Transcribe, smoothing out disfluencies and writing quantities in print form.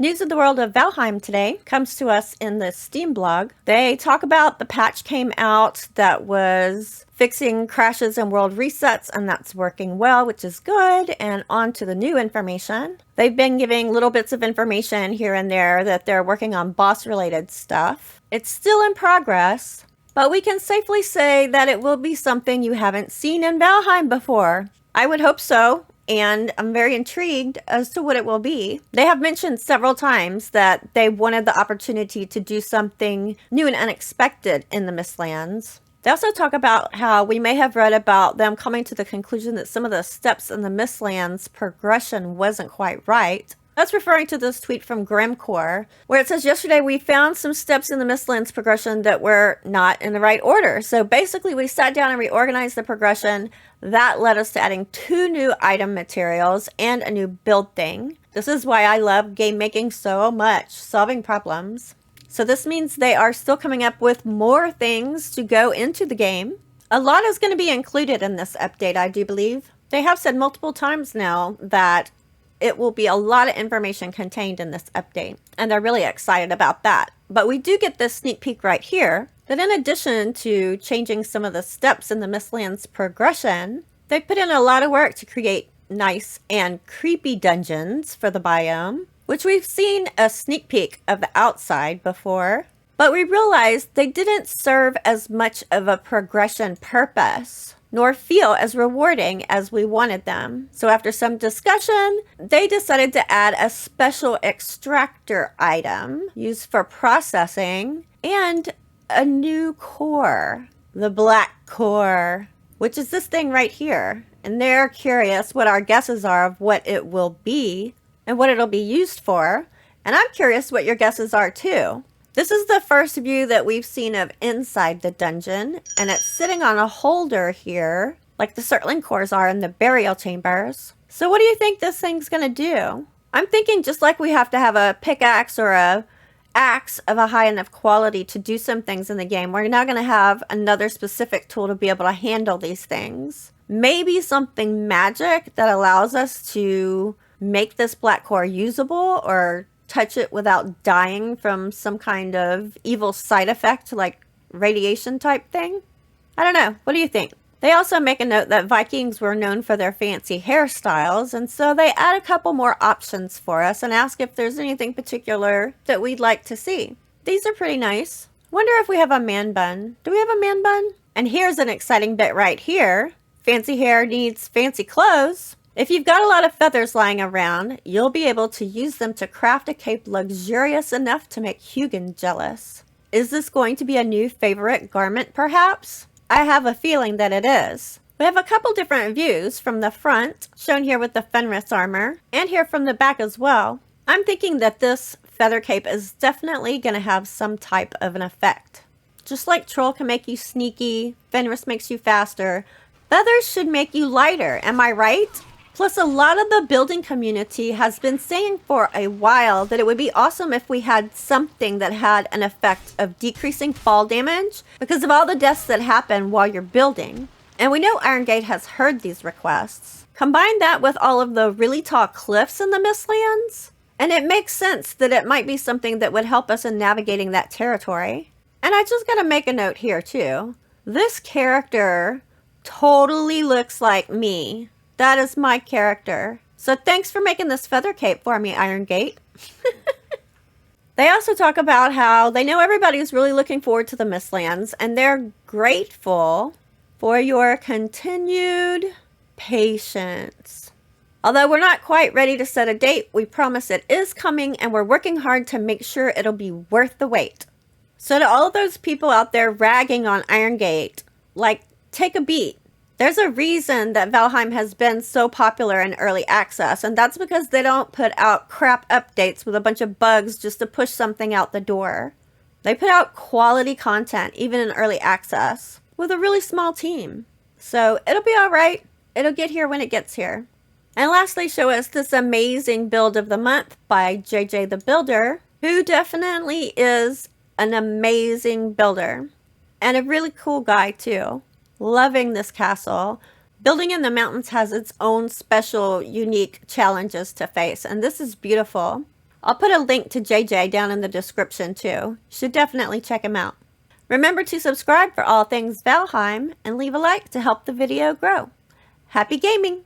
News of the world of Valheim today comes to us in the Steam blog. They talk about the patch came out that was fixing crashes and world resets, and that's working well, which is good. And on to the new information. They've been giving little bits of information here and there that they're working on boss-related stuff. It's still in progress, but we can safely say that it will be something you haven't seen in Valheim before. I would hope so. And I'm very intrigued as to what it will be. They have mentioned several times that they wanted the opportunity to do something new and unexpected in the Mistlands. They also talk about how we may have read about them coming to the conclusion that some of the steps in the Mistlands progression wasn't quite right. That's referring to this tweet from Grimcore, where it says, yesterday we found some steps in the Mistlands progression that were not in the right order. So basically we sat down and reorganized the progression. That led us to adding 2 new item materials and a new build thing. This is why I love game making so much, solving problems. So this means they are still coming up with more things to go into the game. A lot is going to be included in this update, I do believe. They have said multiple times now that it will be a lot of information contained in this update, and they're really excited about that. But we do get this sneak peek right here that in addition to changing some of the steps in the Mistlands progression, they put in a lot of work to create nice and creepy dungeons for the biome, which we've seen a sneak peek of the outside before, but we realized they didn't serve as much of a progression purpose, nor feel as rewarding as we wanted them. So after some discussion, they decided to add a special extractor item used for processing and a new core, the black core, which is this thing right here. And they're curious what our guesses are of what it will be and what it'll be used for. And I'm curious what your guesses are too. This is the first view that we've seen of inside the dungeon, and it's sitting on a holder here, like the circling cores are in the burial chambers. So what do you think this thing's gonna do? I'm thinking just like we have to have a pickaxe or a axe of a high enough quality to do some things in the game, we're now gonna have another specific tool to be able to handle these things. Maybe something magic that allows us to make this black core usable or touch it without dying from some kind of evil side effect like radiation type thing. I don't know. What do you think? They also make a note that Vikings were known for their fancy hairstyles, and so they add a couple more options for us and ask if there's anything particular that we'd like to see. These are pretty nice. Wonder if we have a man bun. Do we have a man bun? And here's an exciting bit right here. Fancy hair needs fancy clothes. If you've got a lot of feathers lying around, you'll be able to use them to craft a cape luxurious enough to make Hugin jealous. Is this going to be a new favorite garment, perhaps? I have a feeling that it is. We have a couple different views from the front, shown here with the Fenris armor, and here from the back as well. I'm thinking that this feather cape is definitely going to have some type of an effect. Just like Troll can make you sneaky, Fenris makes you faster, feathers should make you lighter, am I right? Plus, a lot of the building community has been saying for a while that it would be awesome if we had something that had an effect of decreasing fall damage because of all the deaths that happen while you're building. And we know Iron Gate has heard these requests. Combine that with all of the really tall cliffs in the Mistlands, and it makes sense that it might be something that would help us in navigating that territory. And I just gotta make a note here too. This character totally looks like me. That is my character. So thanks for making this feather cape for me, Iron Gate. They also talk about how they know everybody's really looking forward to the Mistlands, and they're grateful for your continued patience. Although we're not quite ready to set a date, we promise it is coming, and we're working hard to make sure it'll be worth the wait. So to all of those people out there ragging on Iron Gate, like, take a beat. There's a reason that Valheim has been so popular in early access, and that's because they don't put out crap updates with a bunch of bugs just to push something out the door. They put out quality content, even in early access, with a really small team. So it'll be alright. It'll get here when it gets here. And lastly, show us this amazing build of the month by JJ the Builder, who definitely is an amazing builder. And a really cool guy, too. Loving this castle. Building in the mountains has its own special, unique challenges to face, and this is beautiful. I'll put a link to JJ down in the description too. Should definitely check him out. Remember to subscribe for all things Valheim and leave a like to help the video grow. Happy gaming!